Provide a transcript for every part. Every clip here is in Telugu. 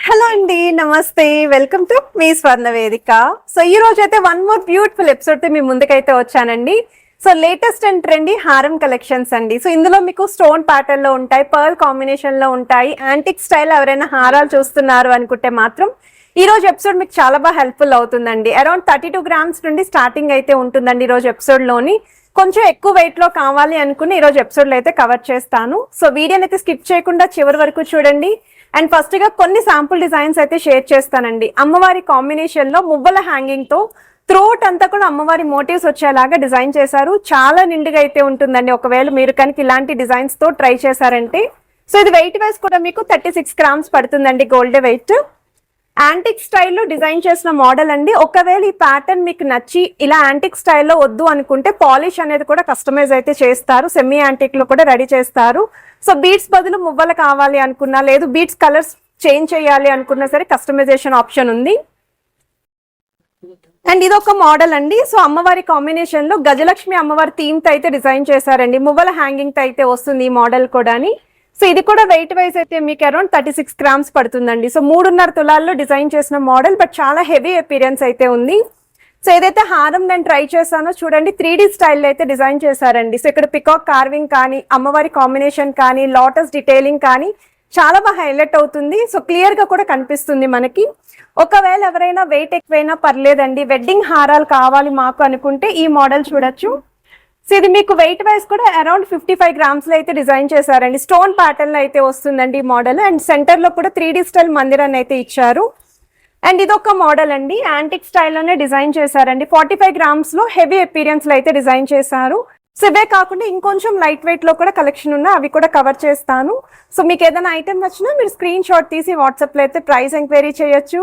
హలో అండి, నమస్తే. వెల్కమ్ టు మీ స్వర్ణ వేదిక. సో ఈ రోజు అయితే వన్ మోర్ బ్యూటిఫుల్ ఎపిసోడ్ తో మీ ముందుకైతే వచ్చానండి. సో లేటెస్ట్ అండ్ ట్రెండీ హారం కలెక్షన్స్ అండి. సో ఇందులో మీకు స్టోన్ ప్యాటర్న్ లో ఉంటాయి, పర్ల్ కాంబినేషన్ లో ఉంటాయి, యాంటిక్ స్టైల్ ఎవరైనా హారాలు చూస్తున్నారు అనుకుంటే మాత్రం ఈ రోజు ఎపిసోడ్ మీకు చాలా బాగా హెల్ప్ఫుల్ అవుతుందండి. అరౌండ్ 32 grams నుండి స్టార్టింగ్ అయితే ఉంటుందండి ఈ రోజు ఎపిసోడ్ లోని. కొంచెం ఎక్కువ వెయిట్ లో కావాలి అనుకుని ఈ రోజు ఎపిసోడ్ లో అయితే కవర్ చేస్తాను. సో వీడియోని అయితే స్కిప్ చేయకుండా చివరి వరకు చూడండి. అండ్ ఫస్ట్ గా కొన్ని శాంపుల్ డిజైన్స్ అయితే షేర్ చేస్తానండి. అమ్మవారి కాంబినేషన్ లో మువ్వల హ్యాంగింగ్ తో త్రోట్ అంతా కూడా అమ్మవారి మోటివ్స్ వచ్చేలాగా డిజైన్ చేశారు. చాలా నిండుగా అయితే ఉంటుందండి ఒకవేళ మీరు కనుక ఇలాంటి డిజైన్స్ తో ట్రై చేశారంటే. సో ఇది వెయిట్ వైజ్ కూడా మీకు 36 grams పడుతుందండి, గోల్డ్ వెయిట్. యాంటిక్ స్టైల్లో డిజైన్ చేసిన మోడల్ అండి. ఒకవేళ ఈ ప్యాటర్న్ మీకు నచ్చి ఇలా యాంటిక్ స్టైల్లో వద్దు అనుకుంటే పాలిష్ అనేది కూడా కస్టమైజ్ అయితే చేస్తారు, సెమీ యాంటిక్ లో కూడా రెడీ చేస్తారు. సో బీడ్స్ బదులు మువ్వలు కావాలి అనుకున్నా, లేదు బీడ్స్ కలర్స్ చేంజ్ చేయాలి అనుకున్నా సరే కస్టమైజేషన్ ఆప్షన్ ఉంది. అండ్ ఇది ఒక మోడల్ అండి. సో అమ్మవారి కాంబినేషన్ లో గజలక్ష్మి అమ్మవారి థీమ్ తో అయితే డిజైన్ చేశారండి. మువ్వల హ్యాంగింగ్ తో అయితే వస్తుంది ఈ మోడల్ కూడా. సో ఇది కూడా వెయిట్ వైజ్ అయితే మీకు అరౌండ్ 36 grams పడుతుందండి. సో 3.5 తులాల్లో డిజైన్ చేసిన మోడల్, బట్ చాలా హెవీ అపీరియన్స్ అయితే ఉంది. సో ఏదైతే హారం నేను ట్రై చేశానో చూడండి, 3D స్టైల్లో అయితే డిజైన్ చేశారండి. సో ఇక్కడ పికాక్ కార్వింగ్ కానీ, అమ్మవారి కాంబినేషన్ కానీ, లోటస్ డీటెయిలింగ్ కానీ చాలా బాగా హైలైట్ అవుతుంది. సో క్లియర్ గా కూడా కనిపిస్తుంది మనకి. ఒకవేళ ఎవరైనా వెయిట్ ఎక్కువైనా పర్లేదండి, వెడ్డింగ్ హారాలు కావాలి మాకు అనుకుంటే ఈ మోడల్ చూడొచ్చు. సో ఇది మీకు వెయిట్ వైజ్ కూడా అరౌండ్ 55 grams లో అయితే డిజైన్ చేశారండి. స్టోన్ ప్యాటర్న్ లో అయితే వస్తుందండి ఈ మోడల్. అండ్ సెంటర్ లో కూడా 3D స్టైల్ మందిరాన్ని అయితే ఇచ్చారు. అండ్ ఇది ఒక మోడల్ అండి, యాంటిక్ స్టైల్లోనే డిజైన్ చేశారండి. 45 grams లో హెవీ అపీరియన్స్ లో అయితే డిజైన్ చేశారు. సో ఇవే కాకుండా ఇంకొంచెం లైట్ వెయిట్ లో కూడా కలెక్షన్ ఉన్నాయి, అవి కూడా కవర్ చేస్తాను. సో మీకు ఏదైనా ఐటమ్ నచ్చినా మీరు స్క్రీన్ షాట్ తీసి వాట్సాప్ లో అయితే ప్రైస్ ఎంక్వైరీ చేయొచ్చు.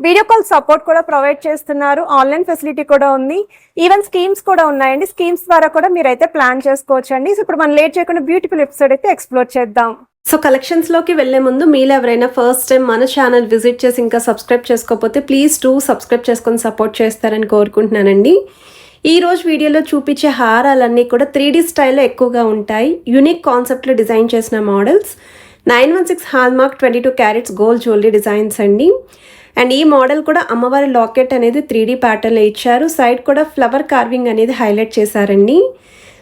వీడియో కాల్ సపోర్ట్ కూడా ప్రొవైడ్ చేస్తున్నారు, ఆన్లైన్ ఫెసిలిటీ కూడా ఉంది, ఈవెన్ స్కీమ్స్ కూడా ఉన్నాయండి. స్కీమ్స్ ద్వారా కూడా మీరైతే ప్లాన్ చేసుకోవచ్చు అండి. సో ఇప్పుడు మనం లేట్ చేయకుండా బ్యూటిఫుల్ ఎపిసోడ్ అయితే ఎక్స్ప్లోర్ చేద్దాం. సో కలెక్షన్స్ లోకి వెళ్లే ముందు మీలో ఎవరైనా ఫస్ట్ టైం మన ఛానల్ విజిట్ చేసి ఇంకా సబ్స్క్రైబ్ చేసుకోకపోతే ప్లీజ్ సబ్స్క్రైబ్ చేసుకొని సపోర్ట్ చేస్తారని కోరుకుంటున్నానండి. ఈ రోజు వీడియోలో చూపించే హారాలన్నీ కూడా 3D స్టైల్లో ఎక్కువగా ఉంటాయి. యూనిక్ కాన్సెప్ట్లో డిజైన్ చేసిన models, 916 hallmark 22 carats gold jewellery designs అండి. అండ్ ఈ మోడల్ కూడా అమ్మవారి లాకెట్ అనేది 3D ప్యాటర్న్లో ఇచ్చారు. సైడ్ కూడా ఫ్లవర్ కార్వింగ్ అనేది హైలైట్ చేశారండి.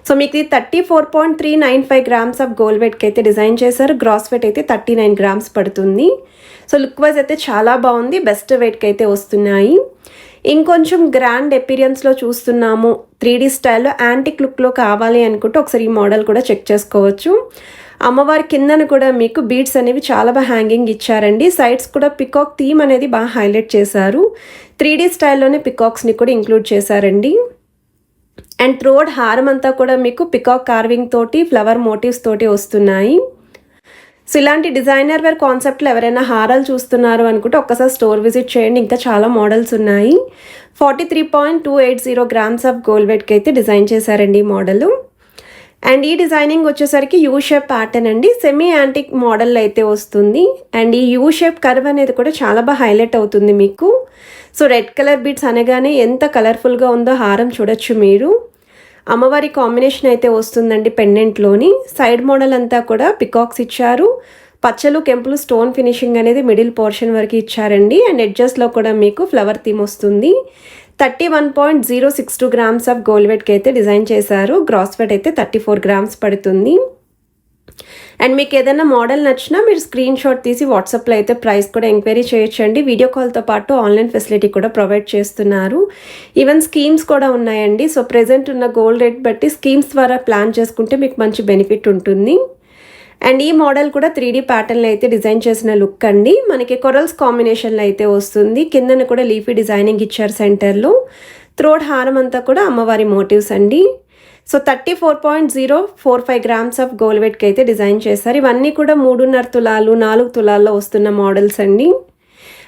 సో మీకు 34.395 grams ఆఫ్ గోల్డ్ వెయిట్కి అయితే డిజైన్ చేశారు. గ్రాస్ వెయిట్ అయితే 39 grams పడుతుంది. సో లుక్ వైజ్ అయితే చాలా బాగుంది, బెస్ట్ వెయిట్కి అయితే వస్తున్నాయి. ఇంకొంచెం గ్రాండ్ ఎపీరియన్స్లో చూస్తున్నాము, 3D స్టైల్లో యాంటిక్ లుక్లో కావాలి అనుకుంటే ఒకసారి ఈ మోడల్ కూడా చెక్ చేసుకోవచ్చు. అమ్మవారి కిందన కూడా మీకు బీడ్స్ అనేవి చాలా బాగా హ్యాంగింగ్ ఇచ్చారండి. సైడ్స్ కూడా పికాక్ థీమ్ అనేది బాగా హైలైట్ చేశారు. 3D స్టైల్లోనే పికాక్స్ని కూడా ఇంక్లూడ్ చేశారండి. అండ్ త్రోడ్ హారం అంతా కూడా మీకు పికాక్ కార్వింగ్ తోటి, ఫ్లవర్ మోటివ్స్ తోటి వస్తున్నాయి. సో ఇలాంటి డిజైనర్ వేర్ కాన్సెప్ట్లో ఎవరైనా హారాలు చూస్తున్నారు అనుకుంటే ఒక్కసారి స్టోర్ విజిట్ చేయండి, ఇంకా చాలా మోడల్స్ ఉన్నాయి. 43.280 grams ఆఫ్ గోల్డ్ వెయిట్కి అయితే డిజైన్ చేశారండి ఈ మోడల్. అండ్ ఈ డిజైనింగ్ వచ్చేసరికి యూ షేప్ ప్యాటర్న్ అండి, సెమీ యాంటిక్ మోడల్ అయితే వస్తుంది. అండ్ ఈ యూ షేప్ కర్వ్ అనేది కూడా చాలా బాగా హైలైట్ అవుతుంది మీకు. సో రెడ్ కలర్ బీడ్స్ అనగానే ఎంత కలర్ఫుల్గా ఉందో హారం చూడొచ్చు మీరు. అమ్మవారి కాంబినేషన్ అయితే వస్తుందండి పెండెంట్లోని. సైడ్ మోడల్ అంతా కూడా పికాక్స్ ఇచ్చారు. పచ్చలు కెంపులు స్టోన్ ఫినిషింగ్ అనేది మిడిల్ పోర్షన్ వరకు ఇచ్చారండి. అండ్ ఎడ్జెస్లో కూడా మీకు ఫ్లవర్ థీమ్ వస్తుంది. 31.062 grams ఆఫ్ గోల్డ్ వెయిట్కి అయితే డిజైన్ చేశారు. గ్రాస్ వెయిట్ అయితే 34 grams పడుతుంది. అండ్ మీకు ఏదైనా మోడల్ నచ్చినా మీరు స్క్రీన్ షాట్ తీసి వాట్సాప్లో అయితే ప్రైస్ కూడా ఎంక్వైరీ చేయొచ్చండి. వీడియో కాల్తో పాటు ఆన్లైన్ ఫెసిలిటీ కూడా ప్రొవైడ్ చేస్తున్నారు. ఈవెన్ స్కీమ్స్ కూడా ఉన్నాయండి. సో ప్రెజెంట్ ఉన్న గోల్డ్ రేట్ బట్టి స్కీమ్స్ ద్వారా ప్లాన్ చేసుకుంటే మీకు మంచి బెనిఫిట్ ఉంటుంది. అండ్ ఈ మోడల్ కూడా 3D ప్యాటర్న్లో అయితే డిజైన్ చేసిన లుక్ అండి. మనకి కొరల్స్ కాంబినేషన్లో అయితే వస్తుంది. కిందన కూడా లీఫీ డిజైనింగ్ ఇచ్చారు సెంటర్లో. త్రోడ్ హారం అంతా కూడా అమ్మవారి మోటివ్స్ అండి. సో 34.045 grams ఆఫ్ గోల్డ్ వెయిట్కి అయితే డిజైన్ చేశారు. ఇవన్నీ కూడా 3.5 తులాలు 4 తులాల్లో వస్తున్న మోడల్స్ అండి.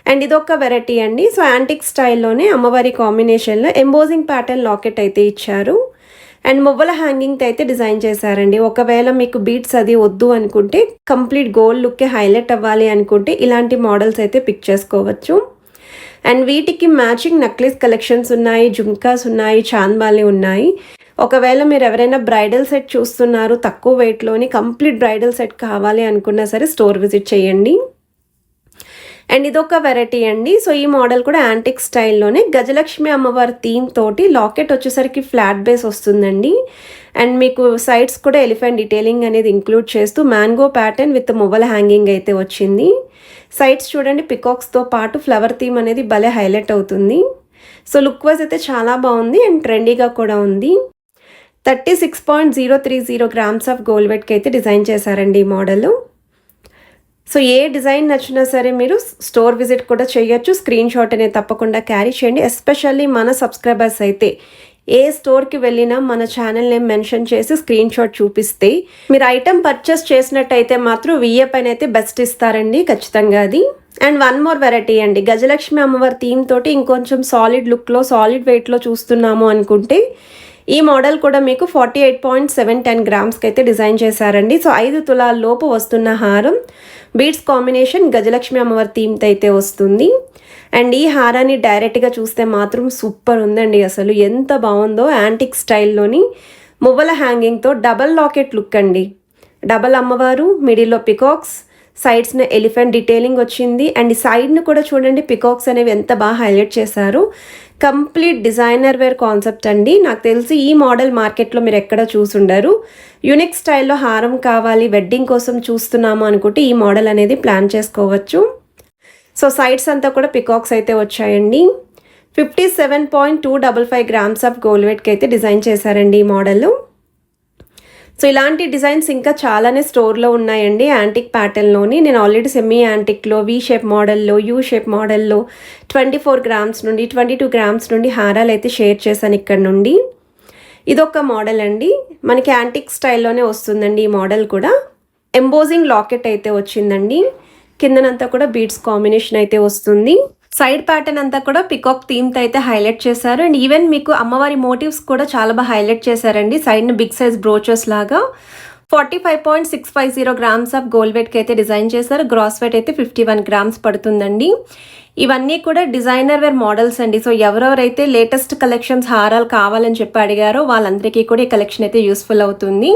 అండ్ ఇదొక వెరైటీ అండి. సో యాంటిక్ స్టైల్లోనే అమ్మవారి కాంబినేషన్లో ఎంబోజింగ్ ప్యాటర్న్ లాకెట్ అయితే ఇచ్చారు. అండ్ మువ్వల హ్యాంగింగ్తో అయితే డిజైన్ చేశారండి. ఒకవేళ మీకు బీట్స్ అది వద్దు అనుకుంటే, కంప్లీట్ గోల్డ్ లుక్కే హైలైట్ అవ్వాలి అనుకుంటే ఇలాంటి మోడల్స్ అయితే పిక్ చేసుకోవచ్చు. అండ్ వీటికి మ్యాచింగ్ నెక్లెస్ కలెక్షన్స్ ఉన్నాయి, జుమ్కాస్ ఉన్నాయి, చాంద్బాలి ఉన్నాయి. ఒకవేళ మీరు ఎవరైనా బ్రైడల్ సెట్ చూస్తున్నారు, తక్కువ వెయిట్లోని కంప్లీట్ బ్రైడల్ సెట్ కావాలి అనుకున్నా సరే స్టోర్ విజిట్ చేయండి. అండ్ ఇదొక వెరైటీ అండి. సో ఈ మోడల్ కూడా యాంటిక్ స్టైల్లోనే గజలక్ష్మి అమ్మవారి థీమ్ తోటి లాకెట్ వచ్చేసరికి ఫ్లాట్ బేస్ వస్తుందండి. అండ్ మీకు సైడ్స్ కూడా ఎలిఫెంట్ డీటెయిలింగ్ అనేది ఇంక్లూడ్ చేస్తూ mango pattern with Muvvala hanging అయితే వచ్చింది. సైడ్స్ చూడండి పికాక్స్తో పాటు ఫ్లవర్ థీమ్ అనేది భలే హైలైట్ అవుతుంది. సో లుక్ వైజ్ అయితే చాలా బాగుంది అండ్ ట్రెండీగా కూడా ఉంది. 36.030 గ్రామ్స్ ఆఫ్ గోల్డ్ వెయిట్కి అయితే డిజైన్ చేశారండి ఈ మోడల్. సో ఏ డిజైన్ నచ్చినా సరే మీరు స్టోర్ విజిట్ కూడా చేయొచ్చు. స్క్రీన్ షాట్ అనేది తప్పకుండా క్యారీ చేయండి. ఎస్పెషల్లీ మన సబ్స్క్రైబర్స్ అయితే ఏ స్టోర్కి వెళ్ళినా మన ఛానల్ నేమ్ మెన్షన్ చేసి స్క్రీన్ షాట్ చూపిస్తే మీరు ఐటమ్ పర్చేస్ చేసినట్టయితే మాత్రం VA పైన అయితే బెస్ట్ ఇస్తారండి ఖచ్చితంగా అది. అండ్ వన్ మోర్ వెరైటీ అండి. గజలక్ష్మి అమ్మవారి థీమ్ తోటి ఇంకొంచెం సాలిడ్ లుక్లో సాలిడ్ వెయిట్లో చూస్తున్నాము అనుకుంటే ఈ మోడల్ కూడా మీకు 48.710 గ్రామ్స్కి అయితే డిజైన్ చేశారండి. సో 5 తులాల లోపు వస్తున్న హారం బీడ్స్ కాంబినేషన్ గజలక్ష్మి అమ్మవారి థీమ్తో అయితే వస్తుంది. అండ్ ఈ హారాన్ని డైరెక్ట్గా చూస్తే మాత్రం సూపర్ ఉందండి. అసలు ఎంత బాగుందో. యాంటిక్ స్టైల్లోని మువ్వల హ్యాంగింగ్తో డబల్ లాకెట్ లుక్ అండి. డబల్ అమ్మవారు, మిడిల్లో పికాక్స్, సైడ్స్న ఎలిఫెంట్ డీటెయిలింగ్ వచ్చింది. అండ్ ఈ సైడ్ను కూడా చూడండి పికాక్స్ అనేవి ఎంత బాగా హైలైట్ చేశారు. కంప్లీట్ డిజైనర్ వేర్ కాన్సెప్ట్ అండి. నాకు తెలిసి ఈ మోడల్ మార్కెట్లో మీరు ఎక్కడ చూసుండరు. యూనిక్ స్టైల్లో హారం కావాలి, వెడ్డింగ్ కోసం చూస్తున్నాము అనుకుంటే ఈ మోడల్ అనేది ప్లాన్ చేసుకోవచ్చు. సో సైడ్స్ అంతా కూడా పికాక్స్ అయితే వచ్చాయండి. 57.255 గ్రామ్స్ ఆఫ్ గోల్డ్ వెయిట్కి అయితే డిజైన్ చేశారండి ఈ మోడల్. సో ఇలాంటి డిజైన్స్ ఇంకా చాలానే స్టోర్లో ఉన్నాయండి యాంటిక్ ప్యాటర్న్లోని. నేను ఆల్రెడీ సెమీ యాంటిక్లో, V షేప్ మోడల్లో, U షేప్ మోడల్లో 24 గ్రామ్స్ నుండి 22 గ్రామ్స్ నుండి హారాలు అయితే షేర్ చేశాను ఇక్కడ నుండి. ఇదొక మోడల్ అండి. మనకి యాంటిక్ స్టైల్లోనే వస్తుందండి ఈ మోడల్ కూడా. ఎంబోజింగ్ లాకెట్ అయితే వచ్చిందండి. కిందనంతా కూడా బీడ్స్ కాంబినేషన్ అయితే వస్తుంది. సైడ్ ప్యాటర్న్ అంతా కూడా పికాక్ థీమ్తో అయితే హైలైట్ చేశారు. అండ్ ఈవెన్ మీకు అమ్మవారి మోటివ్స్ కూడా చాలా బాగా హైలైట్ చేశారండి. సైడ్ని బిగ్ సైజ్ బ్రోచెస్ లాగా 45.650 గ్రామ్స్ ఆఫ్ గోల్డ్ వెయిట్కి అయితే డిజైన్ చేశారు. గ్రాస్ వెయిట్ అయితే 51 గ్రామ్స్ పడుతుందండి. ఇవన్నీ కూడా డిజైనర్ వేర్ మోడల్స్ అండి. సో ఎవరెవరైతే లేటెస్ట్ కలెక్షన్స్ హారాలు కావాలని చెప్పి అడిగారో వాళ్ళందరికీ కూడా ఈ కలెక్షన్ అయితే యూస్ఫుల్ అవుతుంది.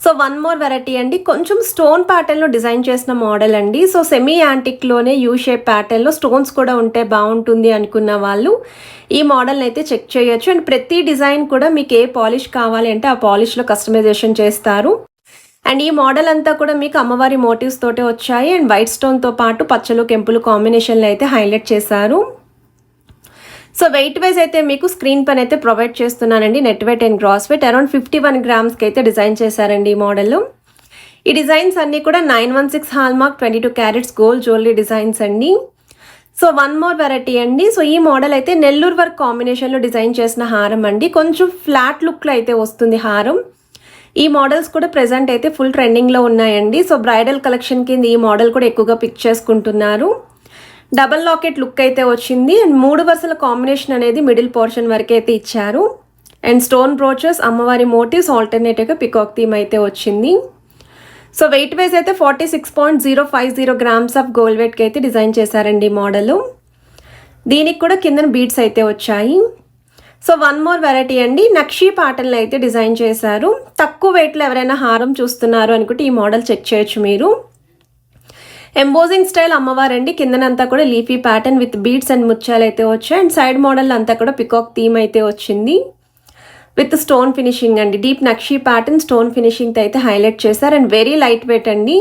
సో వన్ మోర్ వెరైటీ అండి. కొంచెం స్టోన్ ప్యాటర్న్లో డిజైన్ చేసిన మోడల్ అండి. సో సెమీ యాంటిక్లోనే యూ షేప్ ప్యాటర్న్లో స్టోన్స్ కూడా ఉంటే బాగుంటుంది అనుకున్న వాళ్ళు ఈ మోడల్ని అయితే చెక్ చేయొచ్చు. అండ్ ప్రతి డిజైన్ కూడా మీకు ఏ పాలిష్ కావాలి అంటే ఆ పాలిష్లో కస్టమైజేషన్ చేస్తారు. అండ్ ఈ మోడల్ అంతా కూడా మీకు అమ్మవారి మోటివ్స్ తోటే వచ్చాయి. అండ్ వైట్ స్టోన్తో పాటు పచ్చలు కెంపులు కాంబినేషన్లో అయితే హైలైట్ చేశారు. సో వెయిట్ వైజ్ అయితే మీకు స్క్రీన్ పైన అయితే ప్రొవైడ్ చేస్తున్నానండి. Net weight and gross weight around 51 గ్రామ్స్కి అయితే డిజైన్ చేశారండి ఈ మోడల్. ఈ డిజైన్స్ అన్నీ కూడా 916 hallmark 22 carats gold jewellery designs అండి. సో వన్ మోర్ వెరైటీ అండి. సో ఈ మోడల్ అయితే నెల్లూరు వర్క్ కాంబినేషన్లో డిజైన్ చేసిన హారం అండి. కొంచెం ఫ్లాట్ లుక్లో అయితే వస్తుంది హారం. ఈ మోడల్స్ కూడా ప్రెజెంట్ అయితే ఫుల్ ట్రెండింగ్లో ఉన్నాయండి. సో బ్రైడల్ కలెక్షన్ కింద ఈ మోడల్ కూడా ఎక్కువగా పిక్ చేసుకుంటున్నారు. డబల్ లాకెట్ లుక్ అయితే వచ్చింది. అండ్ 3 వరుసల కాంబినేషన్ అనేది మిడిల్ పోర్షన్ వరకు అయితే ఇచ్చారు. అండ్ స్టోన్ బ్రోచెస్, అమ్మవారి మోటివ్స్, ఆల్టర్నేటివ్గా పికాక్ థీమ్ అయితే వచ్చింది. సో వెయిట్ వైజ్ అయితే 46.050 గ్రామ్స్ ఆఫ్ గోల్డ్ వెయిట్కి అయితే డిజైన్ చేశారండి ఈ మోడల్. దీనికి కూడా కింద బీడ్స్ అయితే వచ్చాయి. సో వన్ మోర్ వెరైటీ అండి. నక్షీ ప్యాటర్న్లో అయితే డిజైన్ చేశారు. తక్కువ వెయిట్లో ఎవరైనా హారం చూస్తున్నారు అనుకుంటే ఈ మోడల్ చెక్ చేయొచ్చు మీరు. Embossing style అమ్మవారండి. కిందనంతా కూడా leafy pattern with beads and ముత్యాలు అయితే వచ్చాయి. అండ్ సైడ్ మోడల్ అంతా కూడా పికాక్ థీమ్ అయితే వచ్చింది విత్ స్టోన్ ఫినిషింగ్ అండి. డీప్ నక్షీ ప్యాటర్న్ స్టోన్ ఫినిషింగ్తో అయితే హైలైట్ చేశారు. అండ్ వెరీ లైట్ వెయిట్ అండి.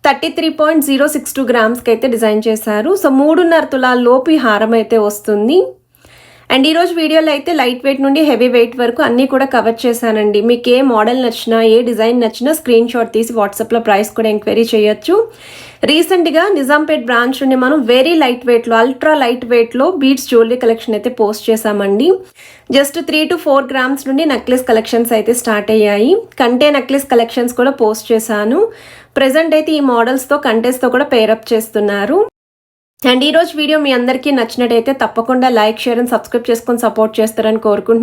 33.062 గ్రామ్స్కి అయితే డిజైన్ చేశారు. సో 3.5 తులాల లోపు ఈ హారం అయితే వస్తుంది. అండ్ ఈరోజు వీడియోలో అయితే లైట్ వెయిట్ నుండి హెవీ వెయిట్ వరకు అన్నీ కూడా కవర్ చేశానండి. మీకు ఏ మోడల్ నచ్చినా, ఏ డిజైన్ నచ్చినా స్క్రీన్ షాట్ తీసి వాట్సాప్లో ప్రైస్ కూడా ఎంక్వైరీ చేయొచ్చు. రీసెంట్గా నిజాంపేట్ బ్రాంచ్ నుండి మనం వెరీ లైట్ వెయిట్లో, అల్ట్రా లైట్ వెయిట్లో బీడ్స్ జ్యువెలరీ కలెక్షన్ అయితే పోస్ట్ చేశామండి. జస్ట్ 3 to 4 గ్రామ్స్ నుండి నెక్లెస్ కలెక్షన్స్ అయితే స్టార్ట్ అయ్యాయి. కంటే నెక్లెస్ కలెక్షన్స్ కూడా పోస్ట్ చేశాను. ప్రెజెంట్ అయితే ఈ మోడల్స్తో కంటెస్తో కూడా పేరప్ చేస్తున్నారు. అండ్ ఈరోజు వీడియో మీ అందరికీ నచ్చినట్టయితే తప్పకుండా లైక్, షేర్ అండ్ సబ్స్క్రైబ్ చేసుకొని సపోర్ట్ చేస్తారని కోరుకుంటున్నాను.